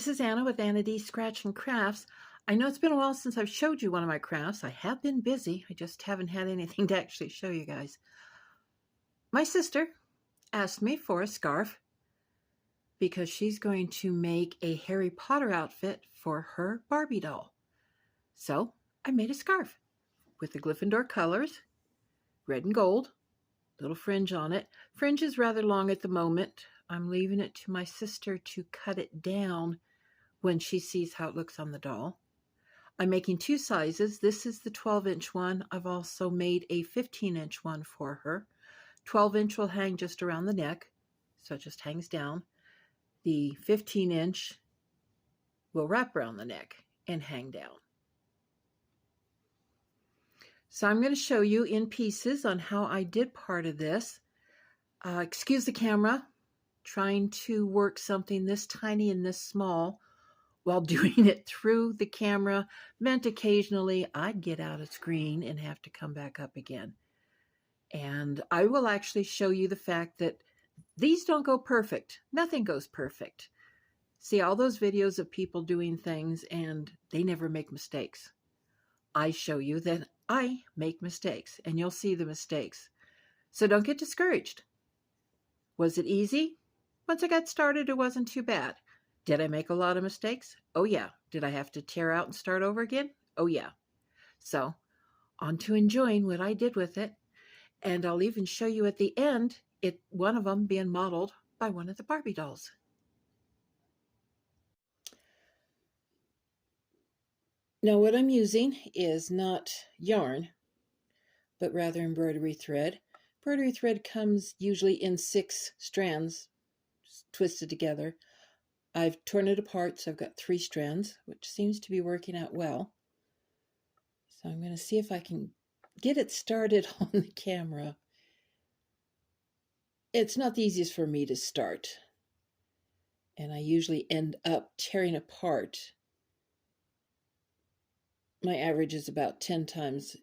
This is Anna with Anna D Scratch and Crafts. I know it's been a while since I've showed you one of my crafts. I have been busy. I just haven't had anything to actually show you guys. My sister asked me for a scarf because she's going to make a Harry Potter outfit for her Barbie doll. So I made a scarf with the Gryffindor colors, red and gold, little fringe on it. Fringe is rather long at the moment. I'm leaving it to my sister to cut it down when she sees how it looks on the doll. I'm making two sizes. This is the 12-inch one. I've also made a 15-inch one for her. 12-inch will hang just around the neck, so it just hangs down. The 15-inch will wrap around the neck and hang down. So I'm going to show you in pieces on how I did part of this. Excuse the camera, trying to work something this tiny and this small while doing it through the camera meant occasionally I'd get out of screen and have to come back up again. And I will actually show you the fact that these don't go perfect. Nothing goes perfect. See all those videos of people doing things and they never make mistakes. I show you that I make mistakes and you'll see the mistakes. So don't get discouraged. Was it easy? Once I got started, it wasn't too bad. Did I make a lot of mistakes? Oh yeah. Did I have to tear out and start over again? Oh yeah. So on to enjoying what I did with it. And I'll even show you at the end, one of them being modeled by one of the Barbie dolls. Now what I'm using is not yarn, but rather embroidery thread. Embroidery thread comes usually in 6 strands twisted together. I've torn it apart, so I've got 3 strands, which seems to be working out well. So I'm going to see if I can get it started on the camera. It's not the easiest for me to start, and I usually end up tearing apart. My average is about 10 times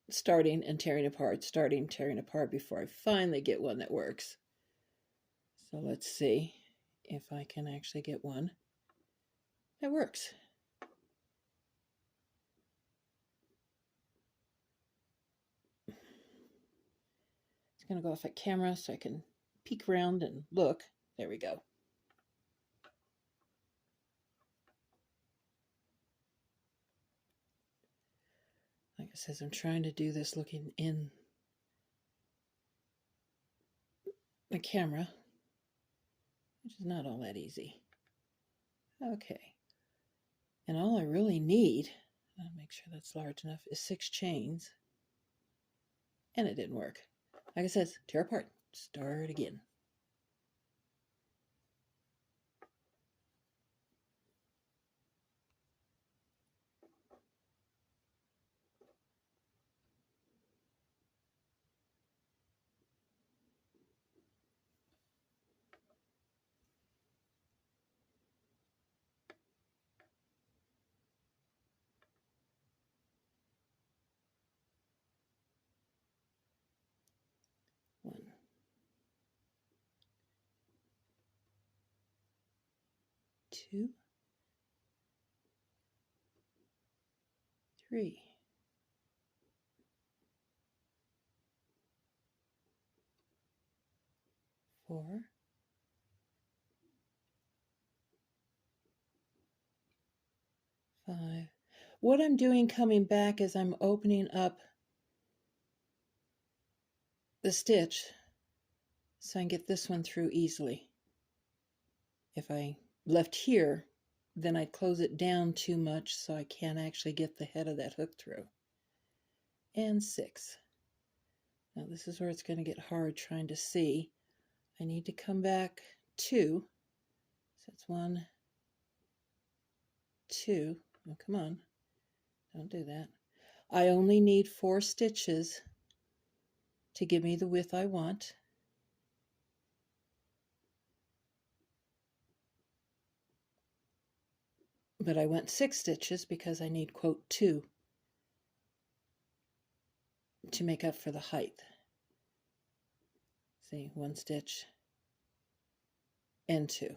starting and tearing apart, starting, tearing apart before I finally get one that works. So let's see if I can actually get one that works. It's going to go off at camera so I can peek around and look. There we go. Like I said, I'm trying to do this looking in the camera, which is not all that easy. Okay. And all I really need, I'll make sure that's large enough, is 6 chains. And it didn't work. Like I said, tear apart, start again. One, 2, 3, 4, 5. What I'm doing coming back is I'm opening up the stitch so I can get this one through easily. If I left here, then I'd close it down too much so I can't actually get the head of that hook through. And 6. Now this is where it's going to get hard trying to see. I need to come back 2. So it's 1, 2. Oh, come on. Don't do that. I only need 4 stitches to give me the width I want. But I went 6 stitches because I need, quote, 2 to make up for the height. See, 1 stitch and 2.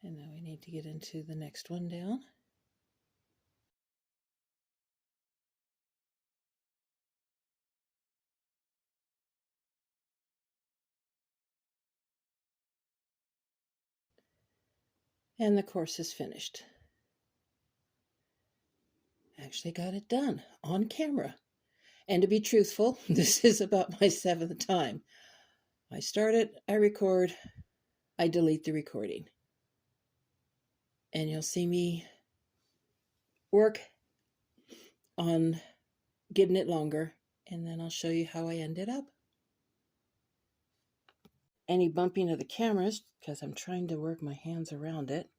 And now we need to get into the next one down. And the course is finished. Actually got it done on camera. And to be truthful, this is about my 7th time. I start it, I record, I delete the recording. And you'll see me work on getting it longer, and then I'll show you how I ended up. Any bumping of the cameras, because I'm trying to work my hands around it.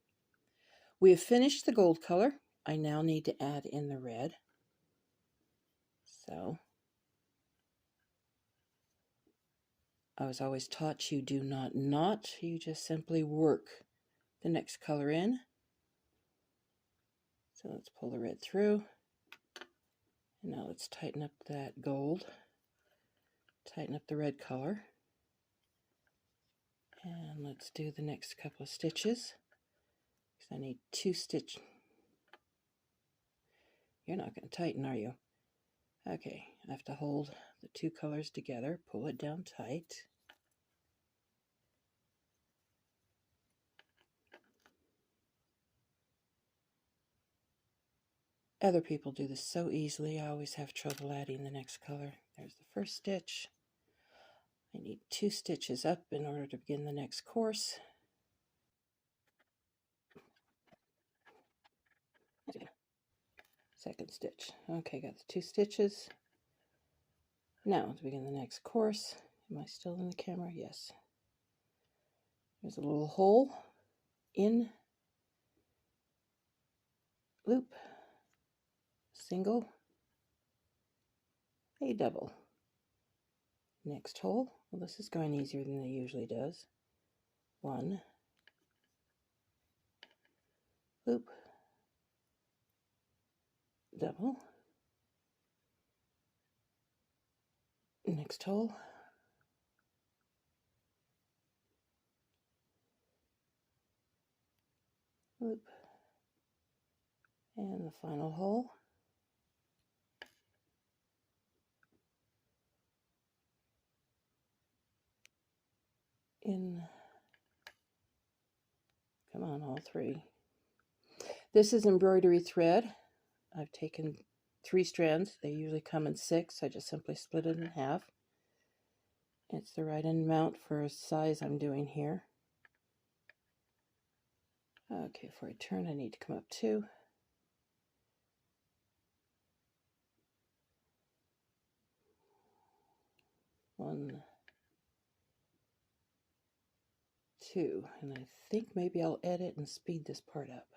We have finished the gold color. I now need to add in the red. So, I was always taught you do not knot, you just simply work the next color in. So let's pull the red through. And now let's tighten up that gold. Tighten up the red color. And let's do the next couple of stitches. Because I need 2 stitches. You're not going to tighten, are you? Okay, I have to hold the 2 colors together, pull it down tight. Other people do this so easily, I always have trouble adding the next color. There's the first stitch. I need 2 stitches up in order to begin the next course. Second stitch. Okay, got the 2 stitches. Now to begin the next course. Am I still in the camera? Yes. There's a little hole in, loop, single, a double. Next hole. Well, this is going easier than it usually does. 1, loop, double, next hole, loop, and the final hole. In, come on, all 3. This is embroidery thread. I've taken 3 strands. They usually come in 6. I just simply split it in half. It's the right amount for a size I'm doing here. Okay, before I turn, I need to come up 2. One, 2, and I think maybe I'll edit and speed this part up.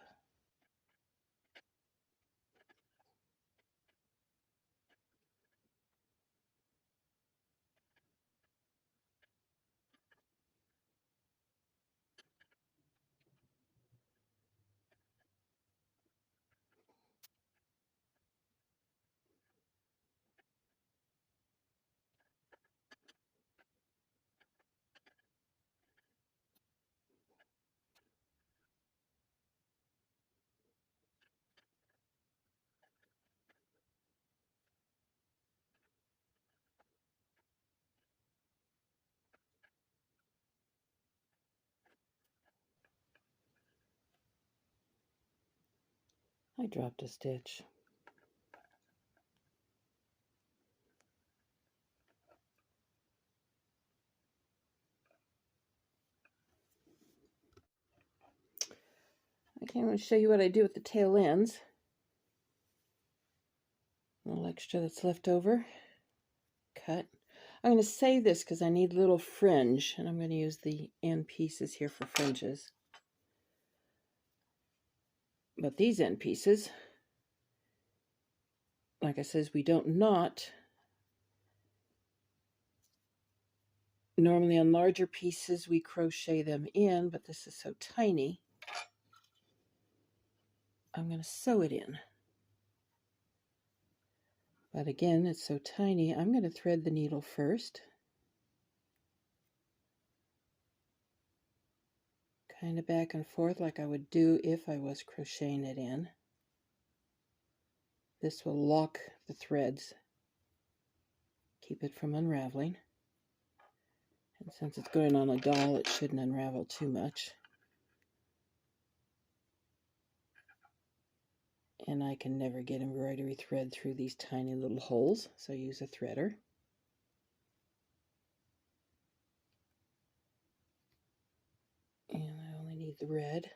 I dropped a stitch. Okay, I'm going to show you what I do with the tail ends. A little extra that's left over. Cut. I'm going to save this because I need a little fringe, and I'm going to use the end pieces here for fringes. But these end pieces, like I says, we don't knot. Normally on larger pieces we crochet them in, but this is so tiny, I'm going to sew it in. But again, it's so tiny, I'm going to thread the needle first. kind of back and forth like I would do if I was crocheting it in. This will lock the threads, keep it from unraveling. And since it's going on a doll, it shouldn't unravel too much. And I can never get embroidery thread through these tiny little holes, so I use a threader. And I only need the red.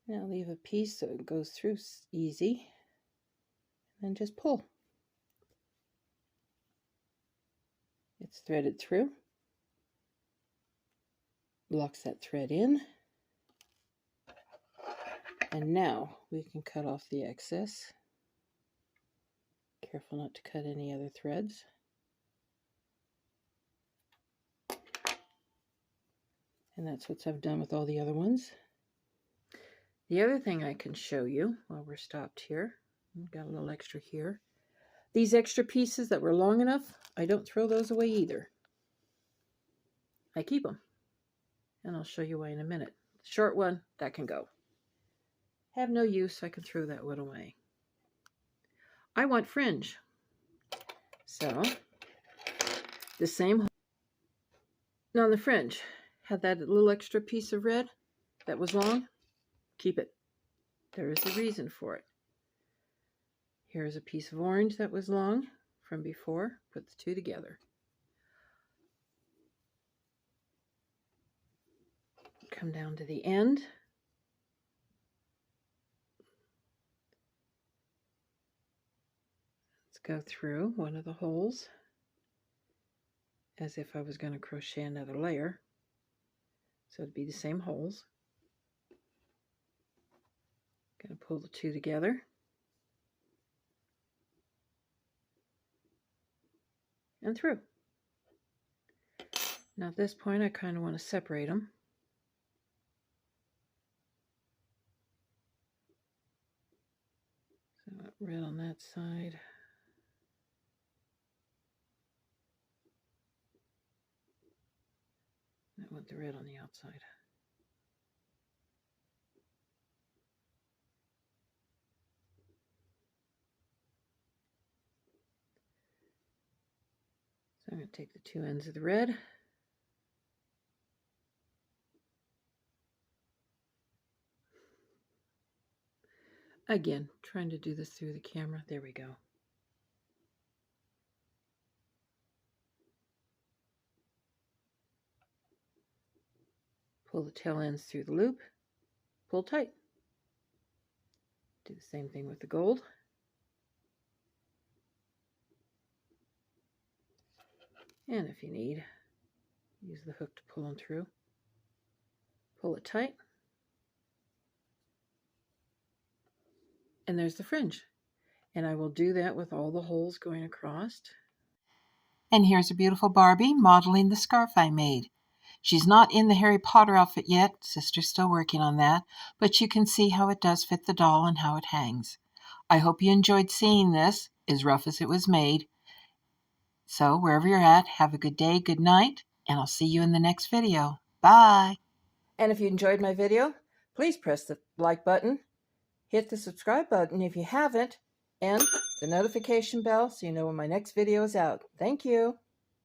Now leave a piece so it goes through easy, and then just pull. It's threaded through, locks that thread in, and now we can cut off the excess. Careful not to cut any other threads. And that's what I've done with all the other ones. The other thing I can show you while we're stopped here, I've got a little extra here. These extra pieces that were long enough, I don't throw those away either. I keep them. And I'll show you why in a minute. The short one, that can go. Have no use, I can throw that one away. I want fringe. So, the same. Now on the fringe, had that little extra piece of red that was long. Keep it. There is a reason for it. Here's a piece of orange that was long from before. Put the two together. Come down to the end. Let's go through one of the holes as if I was going to crochet another layer. So it'd be the same holes. Going to pull the two together. And through. Now at this point I kind of want to separate them. So red on that side. I want the red on the outside. So I'm going to take the two ends of the red. Again, trying to do this through the camera. There we go. Pull the tail ends through the loop. Pull tight. Do the same thing with the gold. And if you need, use the hook to pull them through. Pull it tight. And there's the fringe. And I will do that with all the holes going across. And here's a beautiful Barbie modeling the scarf I made. She's not in the Harry Potter outfit yet. Sister's still working on that. But you can see how it does fit the doll and how it hangs. I hope you enjoyed seeing this, as rough as it was made. So wherever you're at, have a good day, good night, and I'll see you in the next video. Bye! And if you enjoyed my video, please press the like button, hit the subscribe button if you haven't, and the notification bell so you know when my next video is out. Thank you!